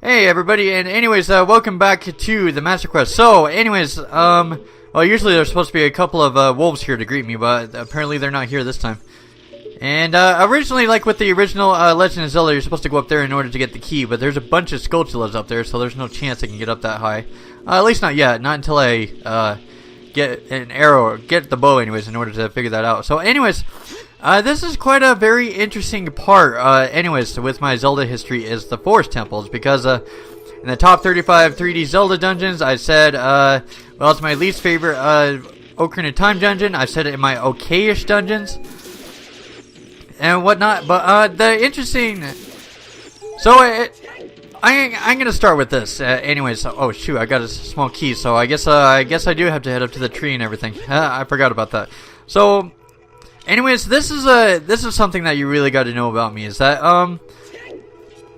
Hey everybody, and anyways, welcome back to the Master Quest. So, anyways, well, usually there's supposed to be a couple of wolves here to greet me, but apparently they're not here this time. And originally, like with the original Legend of Zelda, you're supposed to go up there in order to get the key, but there's a bunch of Skulltulas up there, so there's no chance I can get up that high. At least not yet, not until I get an arrow, or get the bow anyways, in order to figure that out. So anyways, this is quite a very interesting part, anyways, with my Zelda history is the Forest Temples, because in the top 35 3D Zelda dungeons, I said, well, it's my least favorite Ocarina of Time dungeon. I've said it in my okayish dungeons and whatnot, but the interesting, so I'm gonna start with this. Anyways, oh shoot, I got a small key, so I guess I do have to head up to the tree and everything. I forgot about that. So, anyways, this is something that you really got to know about me, is that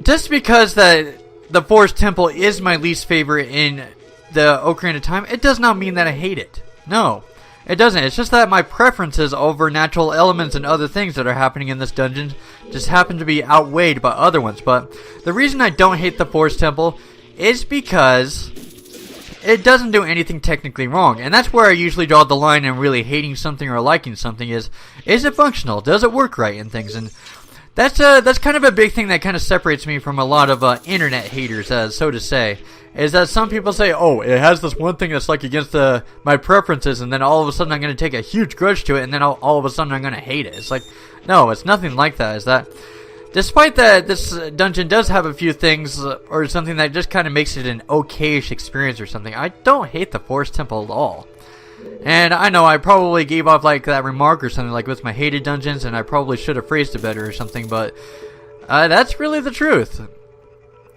just because that the Forest Temple is my least favorite in the Ocarina of Time, it does not mean that I hate it. No, it doesn't. It's just that my preferences over natural elements and other things that are happening in this dungeon just happen to be outweighed by other ones. But the reason I don't hate the Forest Temple is because it doesn't do anything technically wrong, and that's where I usually draw the line in really hating something or liking something. Is it functional? Does it work right and things? And that's kind of a big thing that kind of separates me from a lot of internet haters, so to say. Is that some people say, oh, it has this one thing that's like against my preferences, and then all of a sudden I'm going to take a huge grudge to it, and then all of a sudden I'm going to hate it. It's like, no, it's nothing like that. Is that despite that this dungeon does have a few things or something that just kind of makes it an okayish experience or something, I don't hate the Forest Temple at all. And I know I probably gave off like that remark or something like with my hated dungeons, and I probably should have phrased it better or something, but that's really the truth.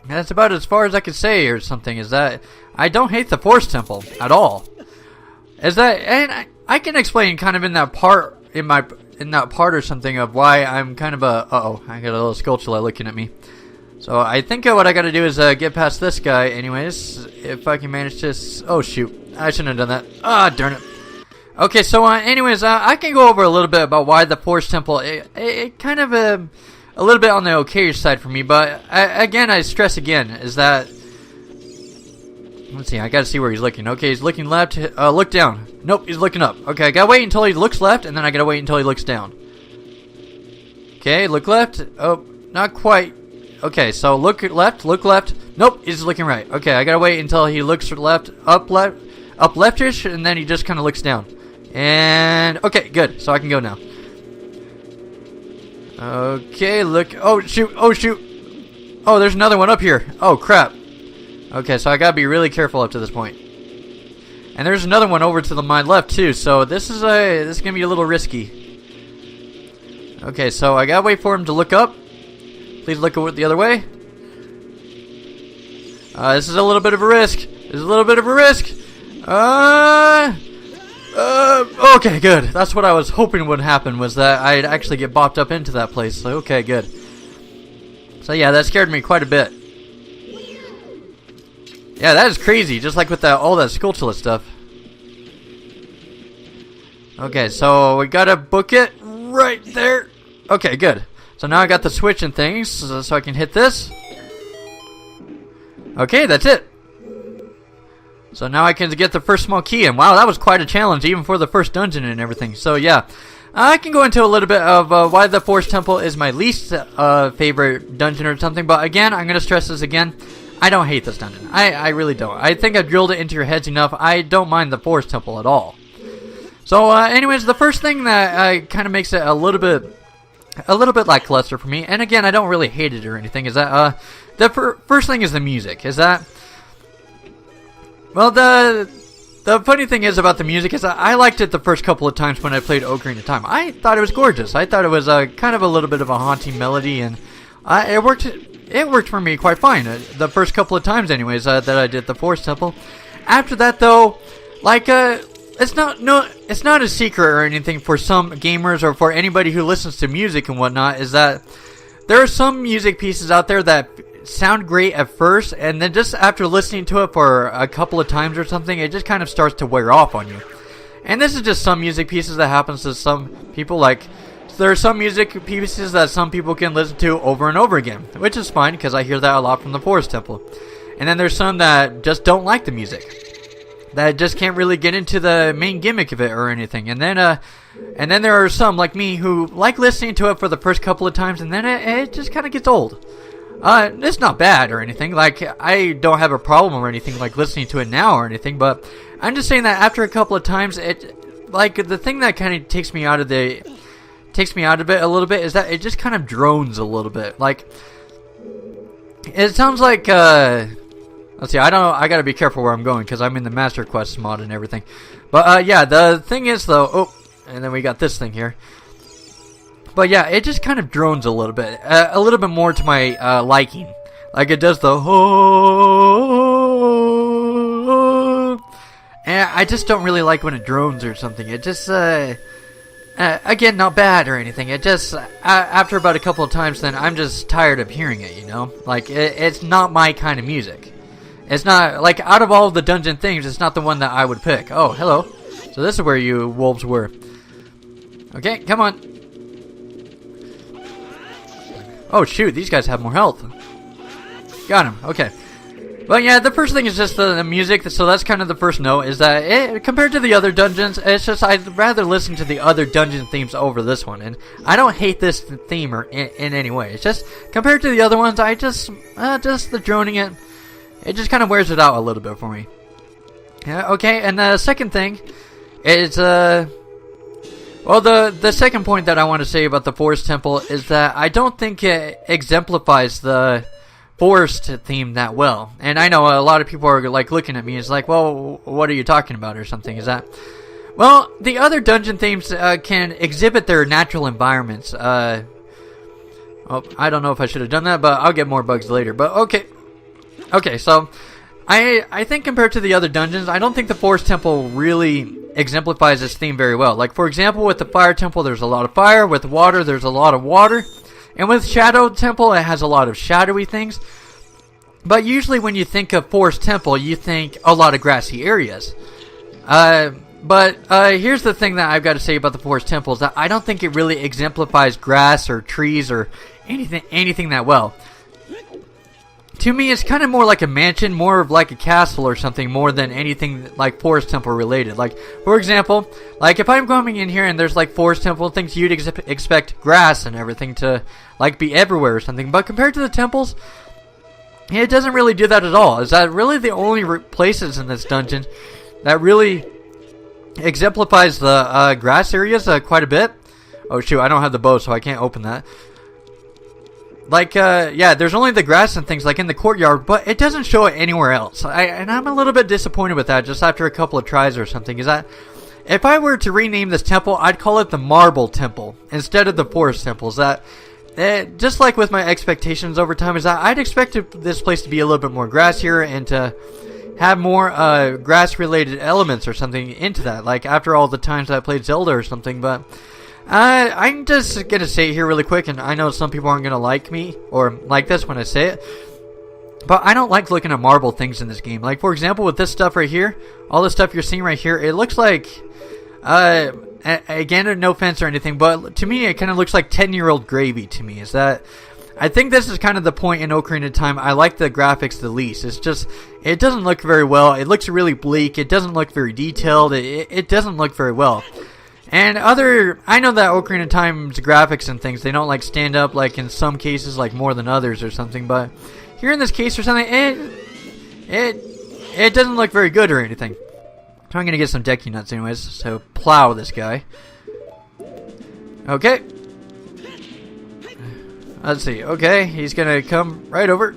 That's about as far as I could say or something, is that I don't hate the Forest Temple at all. Is that, and I can explain kind of in that part or something of why I'm kind of I got a little Skulltula looking at me. So I think what I got to do is get past this guy anyways, if I can manage to, oh shoot, I shouldn't have done that. Ah, darn it. Okay, so anyways, I can go over a little bit about why the Forest Temple, it kind of a little bit on the okayish side for me, but again, I stress again, is that, let's see, I gotta see where he's looking. Okay, he's looking left, look down. Nope, he's looking up. Okay, I gotta wait until he looks left, and then I gotta wait until he looks down. Okay, look left. Oh, not quite. Okay, so look left. Nope, he's looking right. Okay, I gotta wait until he looks up leftish, and then he just kind of looks down. And, okay, good, so I can go now. Okay, look. Oh shoot. Oh, there's another one up here. Oh crap. Okay, so I gotta be really careful up to this point. And there's another one over to my left too, so this is gonna be a little risky. Okay, so I gotta wait for him to look up. Please look the other way. This is a little bit of a risk. Okay, good. That's what I was hoping would happen, was that I'd actually get bopped up into that place. So, okay, good. So, yeah, that scared me quite a bit. Yeah, that is crazy, just like with all that Skulltula stuff. Okay, so we gotta book it right there. Okay, good. So now I got the switch and things, so I can hit this. Okay, that's it. So now I can get the first small key, and wow, that was quite a challenge, even for the first dungeon and everything. So yeah, I can go into a little bit of why the Forest Temple is my least favorite dungeon or something, but again, I'm going to stress this again, I don't hate this dungeon. I really don't. I think I've drilled it into your heads enough. I don't mind the Forest Temple at all. So anyways, the first thing that kind of makes it a little bit lackluster for me, and again, I don't really hate it or anything, is that the first thing is the music. Is that, well, the funny thing is about the music is I liked it the first couple of times when I played Ocarina of Time. I thought it was gorgeous. I thought it was kind of a little bit of a haunting melody, and it worked for me quite fine the first couple of times anyways that I did the Forest Temple. After that though, like it's not a secret or anything for some gamers or for anybody who listens to music and whatnot, is that there are some music pieces out there that sound great at first, and then just after listening to it for a couple of times or something, it just kind of starts to wear off on you. And this is just some music pieces that happens to some people, like there are some music pieces that some people can listen to over and over again, which is fine because I hear that a lot from the Forest Temple. And then there's some that just don't like the music, that just can't really get into the main gimmick of it or anything. And then there are some like me who like listening to it for the first couple of times, and then it just kind of gets old. It's not bad or anything. Like, I don't have a problem or anything like listening to it now or anything, but I'm just saying that after a couple of times, the thing that kind of takes me out of it a little bit is that it just kind of drones a little bit. Like, it sounds like let's see, I gotta be careful where I'm going because I'm in the Master Quest mod and everything. But yeah, the thing is though, and then we got this thing here. But yeah, it just kind of drones a little bit more to my liking. Like it does the and I just don't really like when it drones or something. It just again, not bad or anything. It just after about a couple of times, then I'm just tired of hearing it. You know, like it's not my kind of music. It's not like out of all the dungeon things, it's not the one that I would pick. Oh, hello. So this is where you wolves were. Okay, come on. Oh shoot, these guys have more health. Got him, okay. But yeah, the first thing is just the music, so that's kind of the first note, is that compared to the other dungeons, it's just I'd rather listen to the other dungeon themes over this one. And I don't hate this theme in any way. It's just, compared to the other ones, I just the droning it just kind of wears it out a little bit for me. Yeah, okay, and the second thing is, well, the second point that I want to say about the Forest Temple is that I don't think it exemplifies the forest theme that well. And I know a lot of people are like looking at me, it's like, well, what are you talking about or something? Is that, well, the other dungeon themes can exhibit their natural environments. Oh, I don't know if I should have done that, but I'll get more bugs later. But okay, so I think compared to the other dungeons, I don't think the Forest Temple really exemplifies this theme very well. Like, for example, with the Fire Temple, there's a lot of fire. With water, there's a lot of water. And with Shadow Temple, it has a lot of shadowy things. But usually when you think of Forest Temple, you think a lot of grassy areas. But here's the thing that I've got to say about the Forest Temple is that I don't think it really exemplifies grass or trees or anything that well. To me, it's kind of more like a mansion, more of like a castle or something, more than anything like Forest Temple related. Like, for example, like if I'm coming in here and there's like Forest Temple things, you'd expect grass and everything to like be everywhere or something. But compared to the temples, it doesn't really do that at all. Is that really the only places in this dungeon that really exemplifies the grass areas quite a bit? Oh shoot, I don't have the bow, so I can't open that. Like, yeah, there's only the grass and things like in the courtyard, but it doesn't show it anywhere else. And I'm a little bit disappointed with that just after a couple of tries or something. Is that if I were to rename this temple, I'd call it the Marble Temple instead of the Forest Temple. Is that just like with my expectations over time, is that I'd expect this place to be a little bit more grassier and to have more grass-related elements or something into that. Like after all the times I played Zelda or something, but I'm just gonna say it here really quick, and I know some people aren't gonna like me or like this when I say it, but I don't like looking at marble things in this game. Like, for example, with this stuff right here, all the stuff you're seeing right here, it looks like, again, no offense or anything, but to me, it kind of looks like 10-year-old gravy to me. Is that, I think this is kind of the point in Ocarina of Time I like the graphics the least. It's just, it doesn't look very well. It looks really bleak. It doesn't look very detailed. It doesn't look very well. And I know that Ocarina of Time's graphics and things, they don't like stand up like in some cases like more than others or something, but here in this case or something, it doesn't look very good or anything. So I'm gonna get some decky nuts anyways, so plow this guy. Okay. Let's see, okay, he's gonna come right over.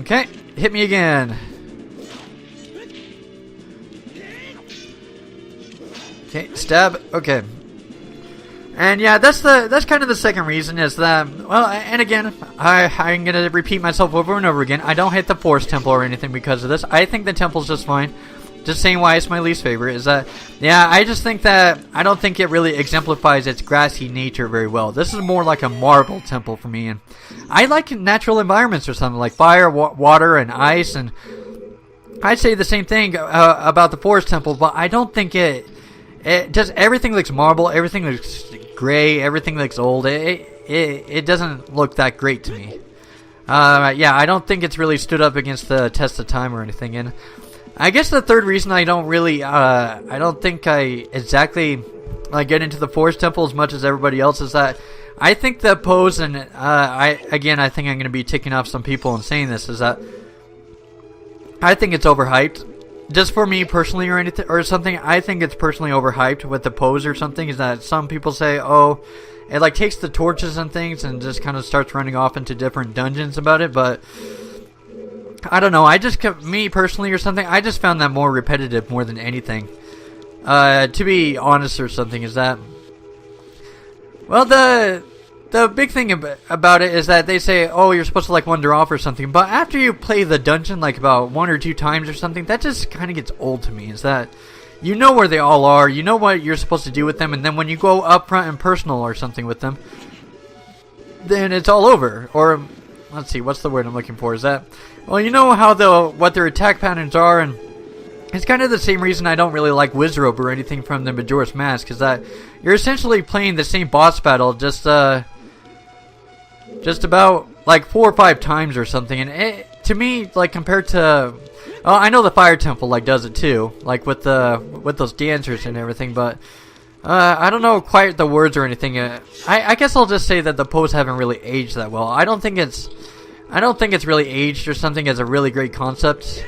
Okay, hit me again. Okay, stab. Okay. And yeah, that's kind of the second reason is that, well, and again, I'm going to repeat myself over and over again. I don't hate the Forest Temple or anything because of this. I think the temple's just fine. Just saying why it's my least favorite is that, yeah, I just think that, I don't think it really exemplifies its grassy nature very well. This is more like a marble temple for me, and I like natural environments or something like fire, water, and ice, and I'd say the same thing about the Forest Temple, but I don't think it everything looks marble, everything looks gray, everything looks old. It doesn't look that great to me. Yeah, I don't think it's really stood up against the test of time or anything. And I guess the third reason I don't really, I don't think I exactly get into the Forest Temple as much as everybody else is that I think the pose, and I think I'm going to be ticking off some people and saying this, is that I think it's overhyped. Just for me personally or anything or something, I think it's personally overhyped with the pose or something. Is that some people say, oh, it like takes the torches and things and just kind of starts running off into different dungeons about it, but I don't know. Me personally or something, I just found that more repetitive more than anything. To be honest or something, is that, well, the big thing about it is that they say, oh, you're supposed to like wander off or something, but after you play the dungeon like about 1 or 2 times or something, that just kind of gets old to me. Is that you know where they all are, you know what you're supposed to do with them, and then when you go up front and personal or something with them, then it's all over. Or let's see, what's the word I'm looking for? Is that, well, you know how what their attack patterns are, and it's kind of the same reason I don't really like Wizrobe or anything from the Majora's Mask, is that you're essentially playing the same boss battle just about like 4 or 5 times or something, and to me, like compared to, oh, I know the Fire Temple like does it too, like with those dancers and everything, but I don't know quite the words or anything. I guess I'll just say that the pose haven't really aged that well. I don't think it's really aged or something as a really great concept.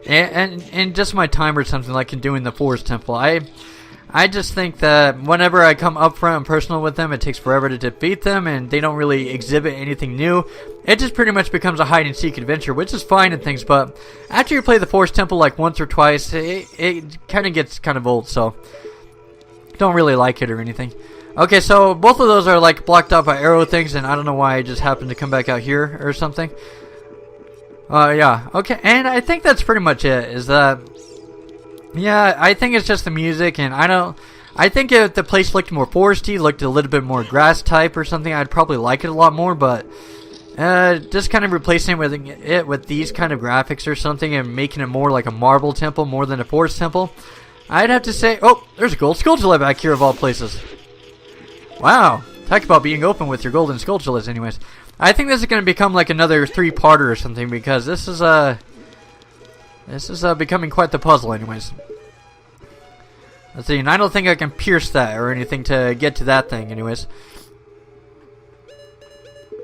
And just my time or something, like in doing the Forest Temple, I just think that whenever I come up front and personal with them, it takes forever to defeat them, and they don't really exhibit anything new. It just pretty much becomes a hide-and-seek adventure, which is fine and things, but after you play the Forest Temple like once or twice, it kind of gets kind of old, so don't really like it or anything. Okay, so both of those are like blocked out by arrow things, and I don't know why I just happened to come back out here or something. Yeah, okay, and I think that's pretty much it, is that, yeah, I think it's just the music, and I think if the place looked more foresty, looked a little bit more grass type or something, I'd probably like it a lot more, but just kind of replacing it with these kind of graphics or something and making it more like a marble temple more than a forest temple, I'd have to say, oh, there's a gold Skulltula back here of all places. Wow, talk about being open with your golden Skulltulas anyways. I think this is going to become like another 3-parter or something, because this is becoming quite the puzzle anyways. Let's see, and I don't think I can pierce that or anything to get to that thing anyways.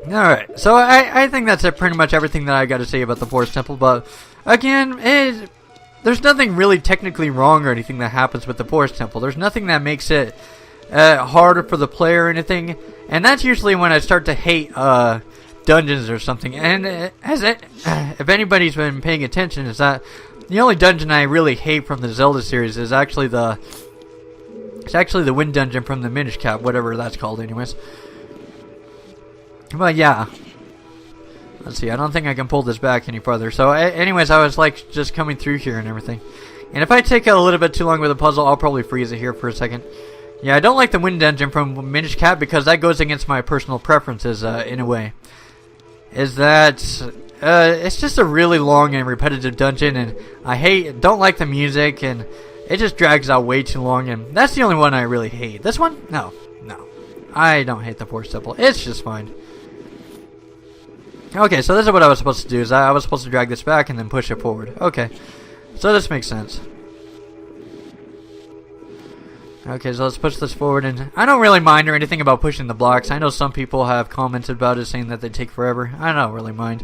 Alright, so I think that's pretty much everything that I got to say about the Forest Temple, but again, there's nothing really technically wrong or anything that happens with the Forest Temple. There's nothing that makes it harder for the player or anything, and that's usually when I start to hate dungeons or something. And if anybody's been paying attention, is that the only dungeon I really hate from the Zelda series is actually the Wind Dungeon from the Minish Cap, whatever that's called anyways. But yeah, let's see, I don't think I can pull this back any further. So anyways, I was like just coming through here and everything, and if I take a little bit too long with a puzzle, I'll probably freeze it here for a second. Yeah, I don't like the Wind Dungeon from Minish Cap because that goes against my personal preferences in a way. Is that it's just a really long and repetitive dungeon, and I don't like the music, and it just drags out way too long, and that's the only one I really hate. This one? No. I don't hate the Forest Temple. It's just fine. Okay, so this is what I was supposed to do, is I was supposed to drag this back and then push it forward. Okay, so this makes sense. Okay, so let's push this forward, and I don't really mind or anything about pushing the blocks. I know some people have commented about it, saying that they take forever. I don't really mind.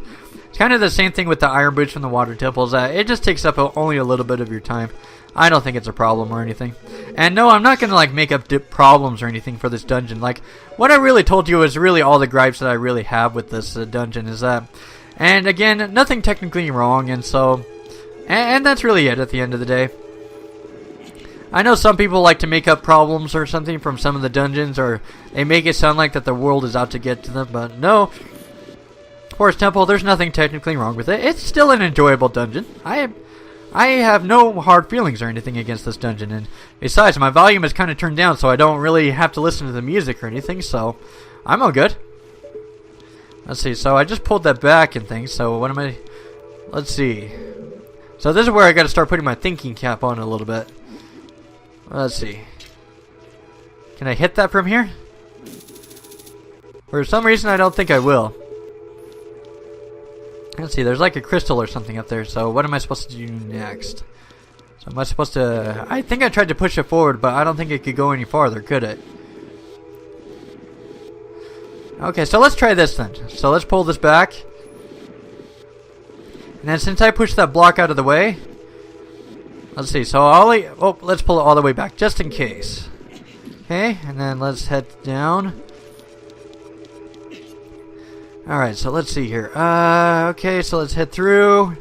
It's kind of the same thing with the iron boots from the water temples. It just takes up only a little bit of your time. I don't think it's a problem or anything. And no, I'm not going to like make up problems or anything for this dungeon. Like, what I really told you is really all the gripes that I really have with this dungeon is that. And again, nothing technically wrong, and so, and that's really it at the end of the day. I know some people like to make up problems or something from some of the dungeons, or they make it sound like that the world is out to get to them, but no. Forest Temple, there's nothing technically wrong with it. It's still an enjoyable dungeon. I have no hard feelings or anything against this dungeon, and besides, my volume is kind of turned down, so I don't really have to listen to the music or anything, so I'm all good. Let's see, so I just pulled that back and things, so what am I... Let's see. So this is where I got to start putting my thinking cap on a little bit. Let's see. Can I hit that from here? For some reason, I don't think I will. Let's see, there's like a crystal or something up there, so what am I supposed to do next? So am I supposed to... I think I tried to push it forward, but I don't think it could go any farther, could it? Okay, so let's try this then. So let's pull this back. And then since I pushed that block out of the way... Let's see, so let's pull it all the way back, just in case. Okay, and then let's head down. Alright, so let's see here. Okay, so let's head through.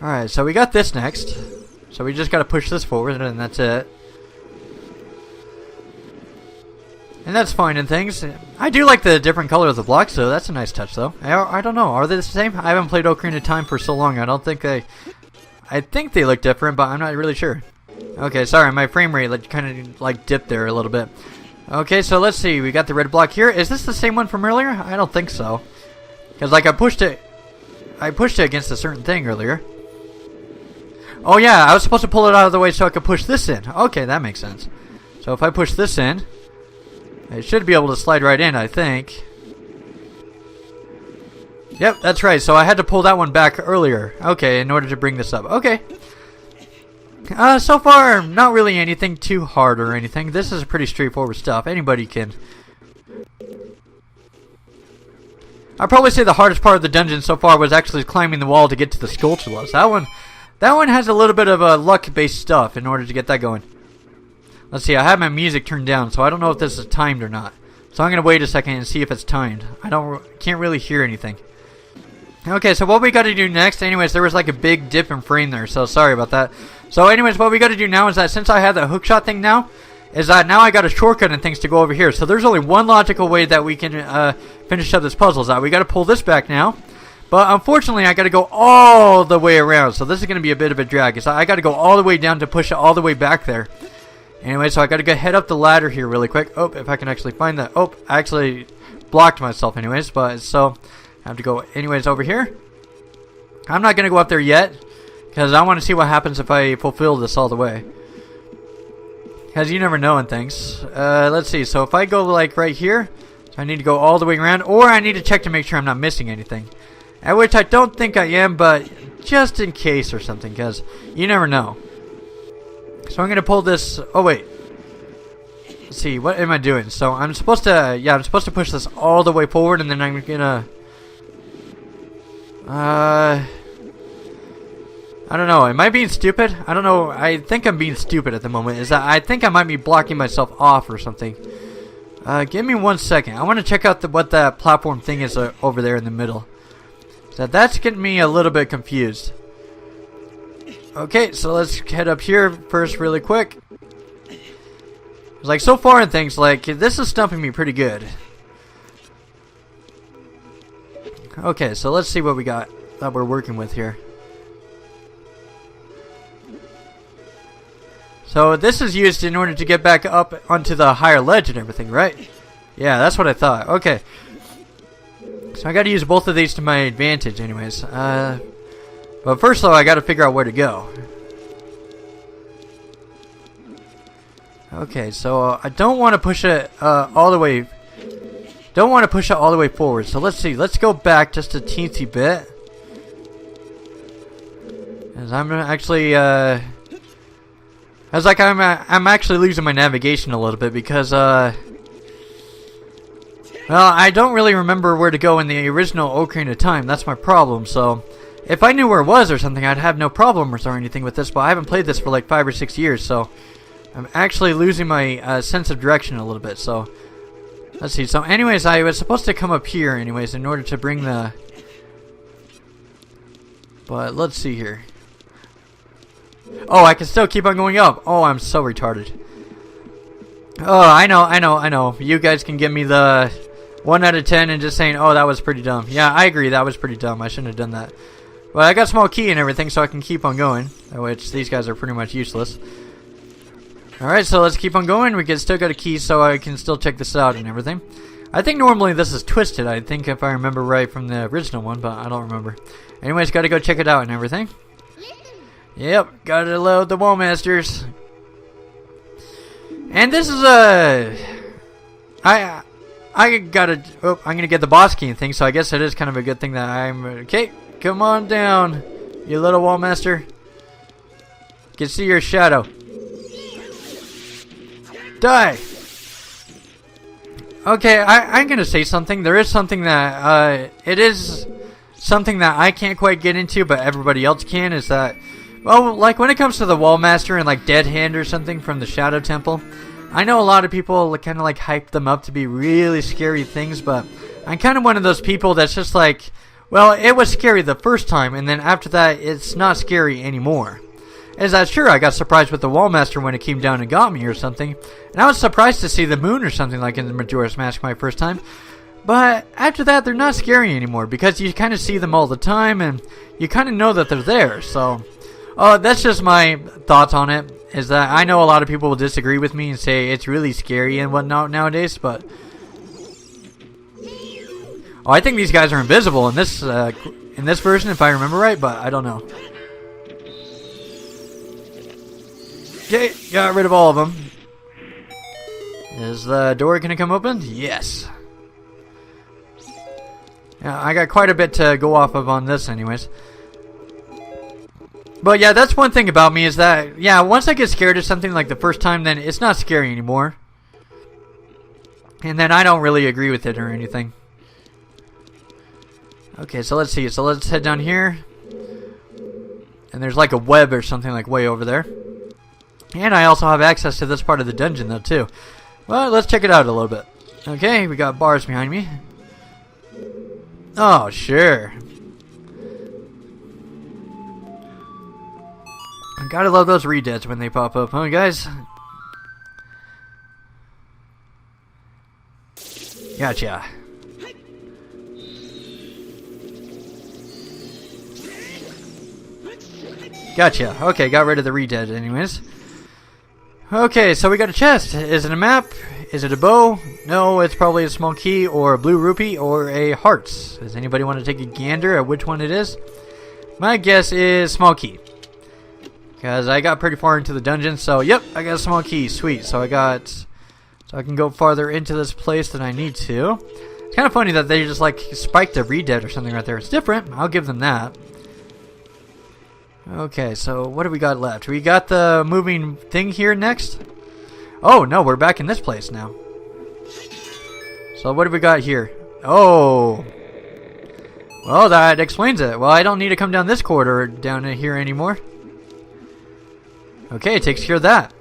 Alright, so we got this next. So we just gotta push this forward, and that's it. And that's fine and things. I do like the different color of the blocks, so that's a nice touch, though. I don't know, are they the same? I haven't played Ocarina of Time for so long, I don't think they... I think they look different, but I'm not really sure. Okay, sorry, my frame rate kind of like dipped there a little bit. Okay, so let's see. We got the red block here. Is this the same one from earlier? I don't think so. Because, like, I pushed it against a certain thing earlier. Oh, yeah, I was supposed to pull it out of the way so I could push this in. Okay, that makes sense. So if I push this in, it should be able to slide right in, I think. Yep, that's right. So I had to pull that one back earlier. Okay, in order to bring this up. Okay. So far, not really anything too hard or anything. This is pretty straightforward stuff. Anybody can. I'd probably say the hardest part of the dungeon so far was actually climbing the wall to get to the Skulltulas. That one has a little bit of luck-based stuff in order to get that going. Let's see, I have my music turned down, so I don't know if this is timed or not. So I'm going to wait a second and see if it's timed. Can't really hear anything. Okay, so what we got to do next, anyways, there was like a big dip in frame there, so sorry about that. So anyways, what we got to do now is that since I have that hookshot thing now, is that now I got a shortcut and things to go over here. So there's only one logical way that we can finish up this puzzle. Is that we got to pull this back now. But unfortunately, I got to go all the way around. So this is going to be a bit of a drag. So I got to go all the way down to push it all the way back there. Anyway, so I got to go head up the ladder here really quick. Oh, if I can actually find that. Oh, I actually blocked myself anyways. But so I have to go anyways over here. I'm not going to go up there yet, because I want to see what happens if I fulfill this all the way. Because you never know in things. Let's see. So if I go like right here, so I need to go all the way around, or I need to check to make sure I'm not missing anything. At which I don't think I am, but just in case or something, because you never know. So I'm going to pull this. Oh, wait. Let's see. What am I doing? So I'm supposed to, I'm supposed to push this all the way forward, and then I'm going to... I don't know. Am I being stupid? I don't know. I think I'm being stupid at the moment. Is that I think I might be blocking myself off or something. Give me 1 second. I want to check out what that platform thing is over there in the middle. So that's getting me a little bit confused. Okay, so let's head up here first really quick. Like so far in things, like this is stumping me pretty good. Okay, so let's see what we got that we're working with here. So this is used in order to get back up onto the higher ledge and everything, right? Yeah, that's what I thought. Okay. So I got to use both of these to my advantage anyways. But first though, I got to figure out where to go. Okay, so I don't want to push it all the way... Don't want to push it all the way forward. So let's see. Let's go back just a teensy bit. As I'm actually... I was like, I'm actually losing my navigation a little bit because, well, I don't really remember where to go in the original Ocarina of Time. That's my problem. So, if I knew where it was or something, I'd have no problem or anything with this. But I haven't played this for like 5 or 6 years, so I'm actually losing my sense of direction a little bit. So, let's see. So, anyways, I was supposed to come up here, anyways, in order to bring the. But let's see here. Oh, I can still keep on going up. Oh, I'm so retarded. Oh, I know. You guys can give me the 1 out of 10 and just saying, oh, that was pretty dumb. Yeah, I agree. That was pretty dumb. I shouldn't have done that. But I got a small key and everything, so I can keep on going. Which, these guys are pretty much useless. Alright, so let's keep on going. We can still got a key, so I can still check this out and everything. I think normally this is twisted, I think, if I remember right from the original one, but I don't remember. Anyways, gotta go check it out and everything. Yep, gotta load the wall masters. And this is a... I gotta... Oh, I'm gonna get the boss key and thing, so I guess it is kind of a good thing that I'm... Okay, come on down, you little wall master. Can see your shadow. Die! Okay, I'm gonna say something. There is something that, it is something that I can't quite get into, but everybody else can, is that, well, like when it comes to the Wall Master and like Dead Hand or something from the Shadow Temple, I know a lot of people kind of like hype them up to be really scary things, but I'm kind of one of those people that's just like, well, it was scary the first time, and then after that, it's not scary anymore. Is that sure? I got surprised with the Wall Master when it came down and got me or something. And I was surprised to see the moon or something like in the Majora's Mask my first time. But after that, they're not scary anymore because you kind of see them all the time and you kind of know that they're there. So, that's just my thoughts on it. Is that I know a lot of people will disagree with me and say it's really scary and whatnot nowadays, but... Oh, I think these guys are invisible in this version if I remember right, but I don't know. Okay, got rid of all of them. Is the door gonna come open? Yes. Yeah, I got quite a bit to go off of on this anyways. But yeah, that's one thing about me is that, yeah, once I get scared of something like the first time, then it's not scary anymore. And then I don't really agree with it or anything. Okay, so let's see. So let's head down here. And there's like a web or something like way over there. And I also have access to this part of the dungeon though too. Well, let's check it out a little bit. Okay, we got bars behind me. Oh, sure. I gotta love those redeads when they pop up, huh guys? Gotcha. Gotcha. Okay, got rid of the redead anyways. Okay, so we got a chest. Is it a map? Is it a bow? No, it's probably a small key or a blue rupee or a hearts. Does anybody want to take a gander at which one it is? My guess is small key. Because I got pretty far into the dungeon, so yep, I got a small key. Sweet. So I can go farther into this place than I need to. It's kind of funny that they just like spiked a redead or something right there. It's different. I'll give them that. Okay, so what do we got left? We got the moving thing here next. Oh, no, we're back in this place now. So what do we got here? Oh. Well, that explains it. Well, I don't need to come down this corridor down here anymore. Okay, it takes care of that.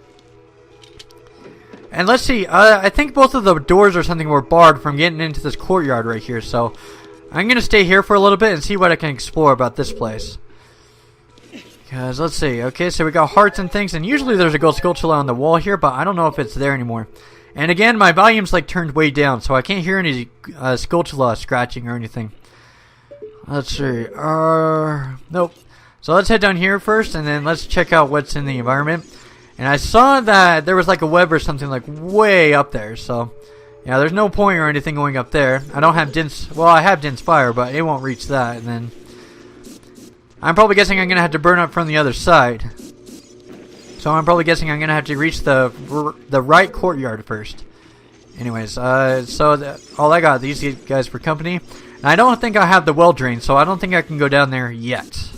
And let's see. I think both of the doors or something were barred from getting into this courtyard right here. So I'm going to stay here for a little bit and see what I can explore about this place. Because, let's see. Okay, so we got hearts and things. And usually there's a gold Skulltula on the wall here, but I don't know if it's there anymore. And again, my volume's like turned way down, so I can't hear any Skulltula scratching or anything. Let's see. Nope. So let's head down here first, and then let's check out what's in the environment. And I saw that there was like a web or something like way up there, so... Yeah, there's no point or anything going up there. I don't have Din's... Well, I have Din's Fire, but it won't reach that, and then... I'm probably guessing I'm going to have to burn up from the other side. So I'm probably guessing I'm going to have to reach the right courtyard first. Anyways, all I got these guys for company. And I don't think I have the well drain, so I don't think I can go down there yet.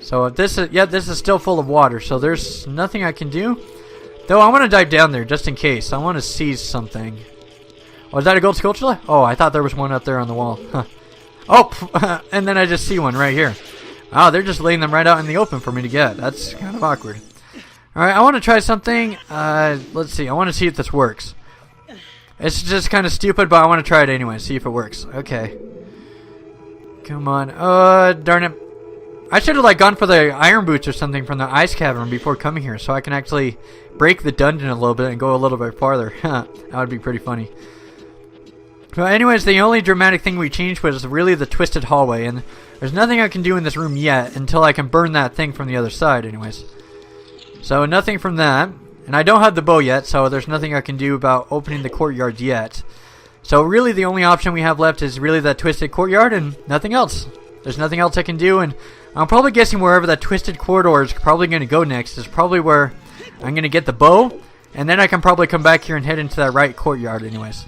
So if this is, yeah, this is still full of water, so there's nothing I can do. Though I want to dive down there just in case. I want to seize something. Oh, is that a gold Skulltula? Oh, I thought there was one up there on the wall. Huh. Oh, and then I just see one right here. Oh, they're just laying them right out in the open for me to get. That's kind of awkward. Alright, I want to try something. Let's see. I want to see if this works. It's just kind of stupid, but I want to try it anyway. See if it works. Okay. Come on. Darn it. I should have like gone for the iron boots or something from the ice cavern before coming here, so I can actually break the dungeon a little bit and go a little bit farther. That would be pretty funny. Well, anyways, the only dramatic thing we changed was really the twisted hallway, and there's nothing I can do in this room yet until I can burn that thing from the other side, anyways. So, nothing from that. And I don't have the bow yet, so there's nothing I can do about opening the courtyard yet. So, really, the only option we have left is really that twisted courtyard and nothing else. There's nothing else I can do, and I'm probably guessing wherever that twisted corridor is probably going to go next is probably where I'm going to get the bow. And then I can probably come back here and head into that right courtyard anyways.